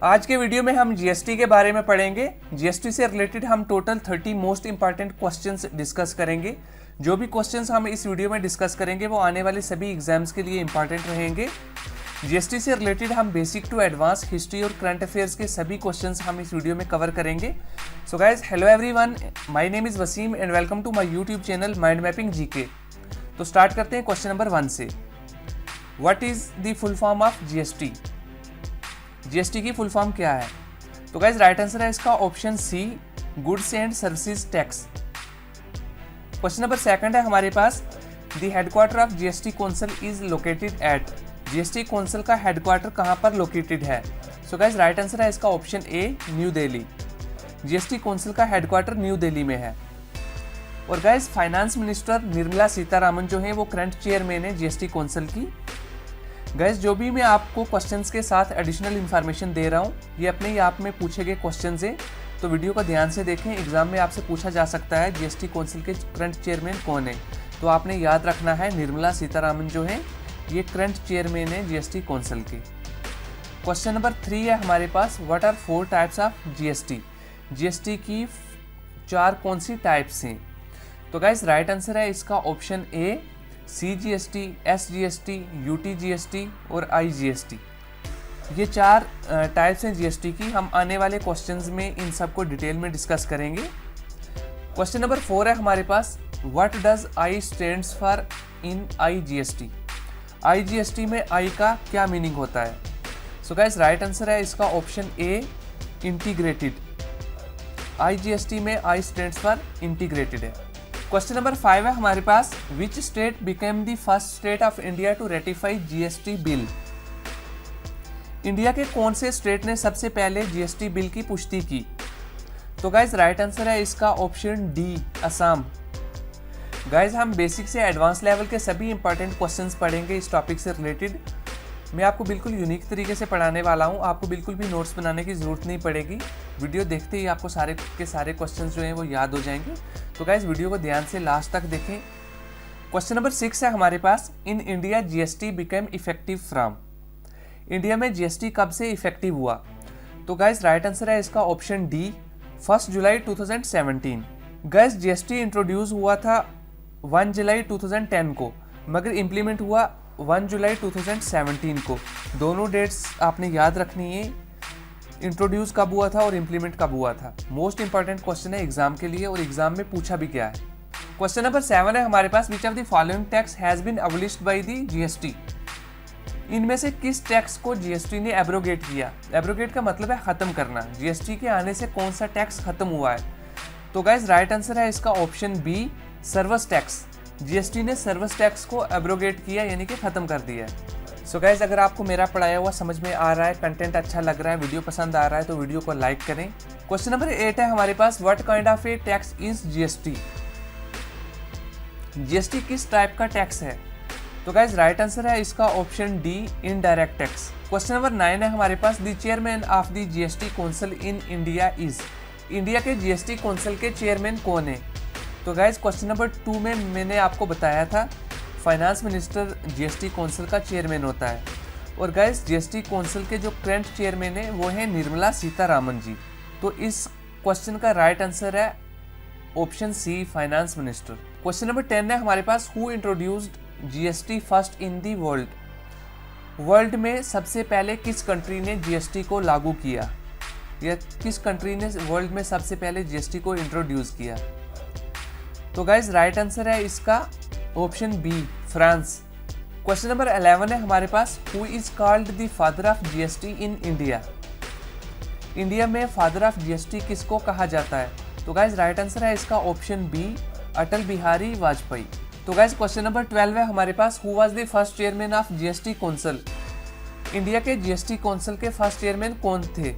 आज के वीडियो में हम जीएसटी के बारे में पढ़ेंगे। जीएसटी से रिलेटेड हम total 30 most important questions discuss करेंगे। जो भी क्वेश्चंस हम इस वीडियो में डिस्कस करेंगे वो आने वाले सभी एग्जाम्स के लिए इंपॉर्टेंट रहेंगे। जीएसटी से रिलेटेड हम बेसिक टू एडवांस हिस्ट्री और करंट अफेयर्स के सभी क्वेश्चंस हम इस वीडियो में कवर करेंगे। So guys, hello everyone, my name is Wasim and welcome to my YouTube channel mind mapping GK. तो स्टार्ट करते हैं क्वेश्चन नंबर 1 से। What is the full form of GST? GST की फुल फॉर्म क्या है? तो गाइज राइट आंसर है इसका option C, goods and services tax. Question number 2 है हमारे पास, the headquarter of GST council is located at. GST council का हेडक्वार्टर कहाँ पर लोकेटेड है? सो गाइज राइट आंसर है इसका ऑप्शन ए, न्यू दिल्ली। जीएसटी काउंसिल का हेडक्वार्टर न्यू दिल्ली में है। और guys finance minister Nirmala Sitharaman जो है वो करंट चेयरमैन है जीएसटी काउंसिल की। गाइज जो भी मैं आपको क्वेश्चंस के साथ एडिशनल इन्फॉर्मेशन दे रहा हूँ ये अपने ही आप में पूछे गए क्वेश्चंस हैं, तो वीडियो को ध्यान से देखें। एग्जाम में आपसे पूछा जा सकता है जीएसटी काउंसिल के करंट चेयरमैन कौन है, तो आपने याद रखना है निर्मला सीतारामन जो है ये करंट चेयरमैन है जीएसटी काउंसिल के। क्वेश्चन नंबर 3 है हमारे पास, what are 4 types of GST? GST की 4 कौन सी टाइप्स हैं? तो गाइज राइट आंसर है इसका ऑप्शन ए, CGST, SGST, UTGST और IGST। ये 4 टाइप्स हैं जीएसटी की। हम आने वाले क्वेश्चंस में इन सबको डिटेल में डिस्कस करेंगे। क्वेश्चन नंबर 4 है हमारे पास, what does I stands for in IGST? IGST में आई का क्या मीनिंग होता है? सो गाइस राइट आंसर है इसका ऑप्शन ए, इंटीग्रेटेड। IGST में आई स्टैंड्स फॉर इंटीग्रेटेड है। क्वेश्चन नंबर 5 है हमारे पास, which state became the first state of India to ratify GST bill? India के कौन से स्टेट ने सबसे पहले जीएसटी बिल की पुष्टि की? तो गाइज राइट आंसर है इसका ऑप्शन डी, असम। गाइज हम बेसिक से एडवांस लेवल के सभी इंपॉर्टेंट क्वेश्चंस पढ़ेंगे इस टॉपिक से रिलेटेड। मैं आपको बिल्कुल यूनिक तरीके से पढ़ाने वाला हूँ, आपको बिल्कुल भी नोट्स बनाने की ज़रूरत नहीं पड़ेगी। वीडियो देखते ही आपको सारे के सारे क्वेश्चंस जो हैं वो याद हो जाएंगे। तो गाइज वीडियो को ध्यान से लास्ट तक देखें। क्वेश्चन नंबर 6 है हमारे पास, in India GST became effective from. India में जीएसटी कब से इफेक्टिव हुआ? तो गाइज राइट आंसर है इसका ऑप्शन डी, 1 जुलाई 2017। गाइज जीएसटी इंट्रोड्यूस हुआ था 1 जुलाई 2010 को, मगर इम्प्लीमेंट हुआ 1 जुलाई 2017 को। दोनों डेट्स आपने याद रखनी है, इंट्रोड्यूस कब हुआ था और इम्प्लीमेंट कब हुआ था। मोस्ट इंपॉर्टेंट क्वेश्चन है एग्जाम के लिए, और एग्जाम में पूछा भी गया है। क्वेश्चन नंबर 7 है हमारे पास, which of the following tax has been abolished by the GST? इनमें से किस टैक्स को जीएसटी ने एब्रोगेट किया? एब्रोगेट का मतलब है खत्म करना। जीएसटी के आने से कौन सा टैक्स खत्म हुआ है? तो गाइज राइट आंसर है इसका option B, service tax. GST ने सर्विस टैक्स को एब्रोगेट किया, यानी कि खत्म कर दिया है। सो गाइज अगर आपको मेरा पढ़ाया हुआ समझ में आ रहा है, कंटेंट अच्छा लग रहा है, वीडियो पसंद आ रहा है, तो वीडियो को लाइक करें। क्वेश्चन नंबर 8 है हमारे पास, what kind of a tax is GST? GST किस टाइप का टैक्स है? तो गाइज राइट आंसर है इसका option D, indirect tax. Question number 9 है हमारे पास, the chairman of the GST council in India is. India के जीएसटी काउंसिल के चेयरमैन कौन है? तो गाइज क्वेश्चन नंबर 2 में मैंने आपको बताया था फाइनेंस मिनिस्टर जीएसटी काउंसिल का चेयरमैन होता है। और गाइज जीएसटी काउंसिल के जो करंट चेयरमैन है वो है निर्मला सीतारामन जी। तो इस क्वेश्चन का राइट आंसर है option C, finance minister. Question number 10 है हमारे पास, who introduced GST first in the world? World में सबसे पहले किस कंट्री ने जीएसटी को लागू किया, या किस कंट्री ने वर्ल्ड में सबसे पहले जीएसटी को इंट्रोड्यूस किया? तो गाइज राइट आंसर है इसका option B, France. Question number 11 है हमारे पास, who is called the father of GST in India? India में फादर ऑफ जीएसटी किसको कहा जाता है? तो गाइज राइट आंसर है इसका ऑप्शन बी, अटल बिहारी वाजपेयी। तो गाइज क्वेश्चन नंबर 12 है हमारे पास, who was the first chairman of GST council? India के जीएसटी काउंसिल के फर्स्ट चेयरमैन कौन थे?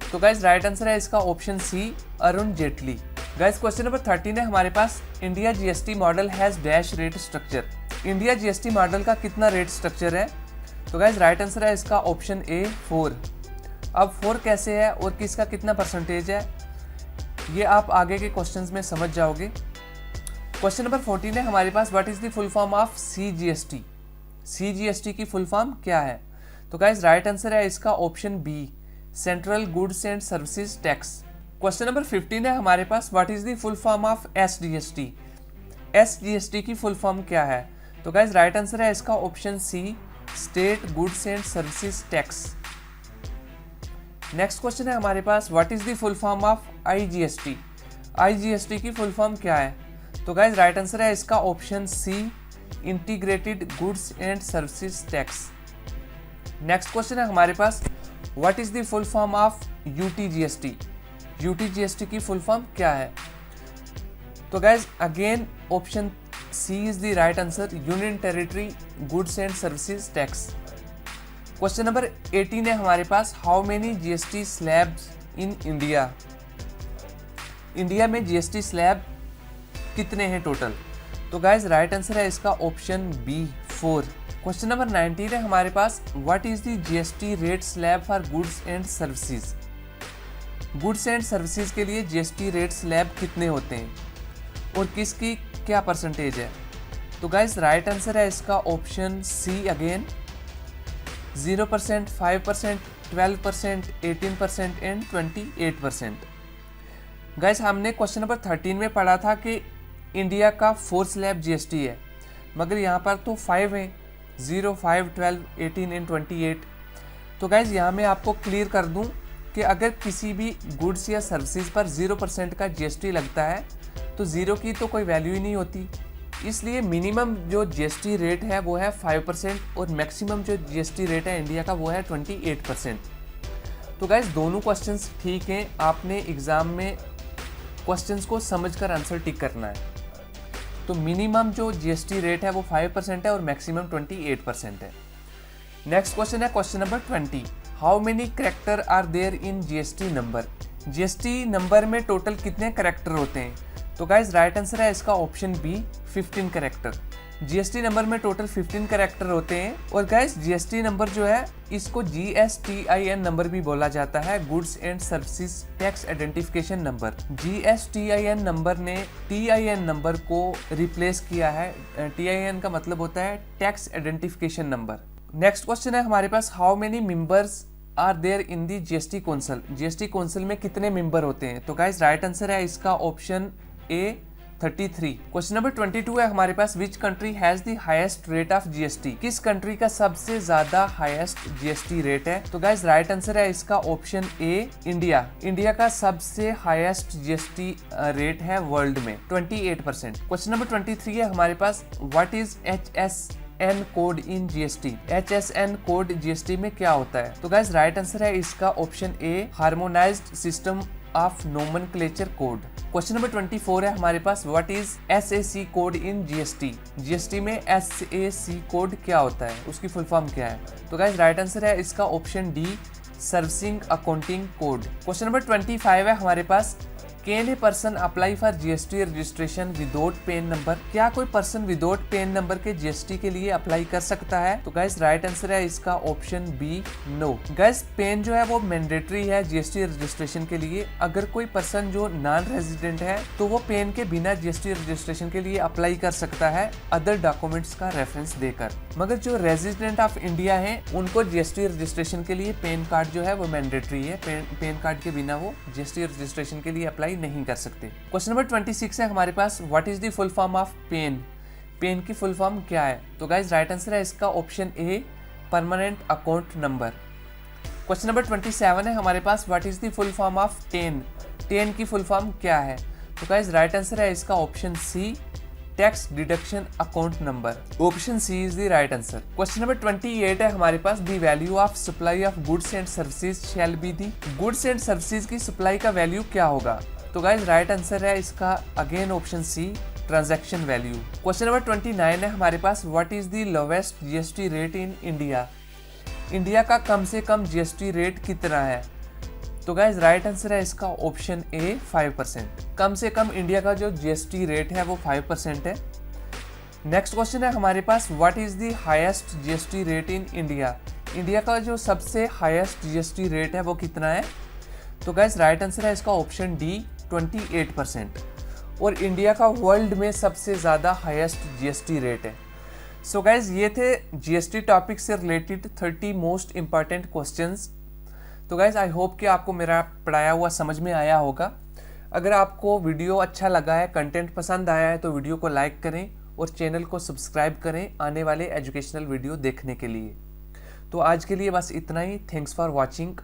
तो गाइज राइट आंसर है इसका option C, Arun Jaitley. Guys question number 13 है हमारे पास, India GST model has dash rate structure. India GST model का कितना रेट स्ट्रक्चर है? तो गाइज राइट आंसर है इसका ऑप्शन ए, 4। अब 4 कैसे है और किसका कितना परसेंटेज है ये आप आगे के क्वेश्चंस में समझ जाओगे। क्वेश्चन नंबर 14 है हमारे पास, what is the full form of CGST? CGST की फुल फॉर्म क्या है? तो गाइज राइट आंसर है इसका option B, central goods and services tax. Question number 15 है हमारे पास, what is the full form of SGST। SGST की फुल फॉर्म क्या है? तो गाइज राइट आंसर है इसका option C, state goods and services tax. Next question है हमारे पास, what is the full form of IGST। IGST की फुल फॉर्म क्या है? तो गाइज राइट आंसर है इसका option C, integrated goods and services tax. Next question है हमारे पास, what is the full form of UTGST। UTGST की फुल फॉर्म क्या है? तो guys again option C is the right answer, union territory goods and services tax. Question number 18 है हमारे पास, how many GST slabs in India. India में GST slab कितने हैं टोटल? तो गाइज राइट आंसर है इसका ऑप्शन बी, 4। क्वेश्चन नंबर 19 है हमारे पास, what is the GST rate slab for goods and services. Goods and services के लिए GST रेट स्लैब कितने होते हैं और किसकी क्या परसेंटेज है? तो गाइज राइट आंसर है इसका option C again, 0%, 5%, 12%, 18% and 28%। Guys हमने क्वेश्चन नंबर 13 में पढ़ा था कि इंडिया का 4 स्लैब GST है, मगर यहाँ पर तो 5 हैं, 0, 5, 12, 18 एंड 28। तो गाइज यहाँ मैं आपको क्लियर कर दूँ कि अगर किसी भी गुड्स या सर्विसेज पर 0% का GST लगता है तो 0 की तो कोई वैल्यू ही नहीं होती। इसलिए मिनिमम जो GST रेट है वो है 5% और मैक्सिमम जो GST रेट है इंडिया का वो है 28%। तो गाइज दोनों क्वेश्चंस ठीक हैं, आपने एग्ज़ाम में क्वेश्चंस को समझकर आंसर टिक करना है। तो मिनिमम जो GST रेट है वो 5% है और मैक्सिमम 28% है। नेक्स्ट क्वेश्चन है question number 20, how many character are there in GST number. GST number में टोटल कितने कैरेक्टर होते हैं? तो गाइज राइट आंसर है इसका option B, 15 character. GST number में टोटल 15 कैरेक्टर होते हैं। और गाइज GST नंबर जो है इसको GSTIN नंबर भी बोला जाता है, goods and services tax identification number. GSTIN number ने TIN नंबर को रिप्लेस किया है। TIN का मतलब होता है tax identification number. Next question है हमारे पास, how many members are there in the GST council. GST council में कितने मेंबर होते हैं? तो गाइज राइट आंसर है इसका ऑप्शन ए, 33। क्वेश्चन नंबर 22 है हमारे पास, which country has the highest rate of GST। किस कंट्री का सबसे ज्यादा हाईएस्ट GST रेट है? तो गाइज राइट आंसर है इसका ऑप्शन ए, इंडिया। इंडिया का सबसे हाईएस्ट GST रेट है वर्ल्ड में, 28%। क्वेश्चन नंबर 23 है हमारे पास, what is HSN code in GST। HSN code GST में क्या होता है? तो गाइज राइट आंसर है इसका option A, harmonised system of nomenclature code. Question number 24 है हमारे पास, what is SAC code in GST। GST में SAC कोड क्या होता है, उसकी फुल फॉर्म क्या है? तो गाइज राइट आंसर है इसका option D, servicing accounting code. Question number 25 है हमारे पास, can a person apply for GST registration without PAN number. क्या कोई पर्सन विदाउट पेन नंबर के GST के लिए अप्लाई कर सकता है? तो गाइस राइट आंसर है इसका option B, no. Guys pen जो है वो मैंडेटरी है GST रजिस्ट्रेशन के लिए। अगर कोई पर्सन जो नॉन रेजिडेंट है तो वो पेन के बिना GST रजिस्ट्रेशन के लिए अप्लाई कर सकता है अदर डॉक्यूमेंट्स का रेफरेंस देकर, मगर जो रेजिडेंट ऑफ इंडिया है उनको GST रजिस्ट्रेशन के लिए पेन कार्ड जो है वो मैंडेटरी है। पेन कार्ड के बिना वो GST रजिस्ट्रेशन के लिए अप्लाई नहीं कर सकते। क्वेश्चन नंबर 26 है हमारे पास, what is the full form of PAN. PAN की फुल फॉर्म क्या है? तो गाइज राइट आंसर है इसका option A, permanent account number. Question number 27 है हमारे पास, what is the full form of TAN. TAN की फुल फॉर्म क्या है? तो गाइज राइट आंसर है इसका option C, tax deduction account number. Option C is the right answer. Question number 28 है हमारे पास, the value of supply of goods and services shall be the. Goods and services की supply का value क्या होगा? तो गाइज राइट आंसर है इसका again option C, transaction value. Question number 29 है हमारे पास, what is the lowest GST rate in India. India का कम से कम GST रेट कितना है? तो गाइज राइट आंसर है इसका ऑप्शन ए, 5%। कम से कम इंडिया का जो GST रेट है वो 5% है। नेक्स्ट क्वेश्चन है हमारे पास, what is the highest GST rate in India. India का जो सबसे हाईएस्ट GST रेट है वो कितना है? तो गाइज राइट आंसर है इसका ऑप्शन डी, 28%। और इंडिया का वर्ल्ड में सबसे ज़्यादा हाईएस्ट GST रेट है। सो गाइज ये थे GST टॉपिक से रिलेटेड 30 मोस्ट इम्पॉर्टेंट क्वेश्चंस। तो गाइज आई होप कि आपको मेरा पढ़ाया हुआ समझ में आया होगा। अगर आपको वीडियो अच्छा लगा है, कंटेंट पसंद आया है तो वीडियो को लाइक करें और चैनल को सब्सक्राइब करें आने वाले एजुकेशनल वीडियो देखने के लिए। तो आज के लिए बस इतना ही। Thanks for watching.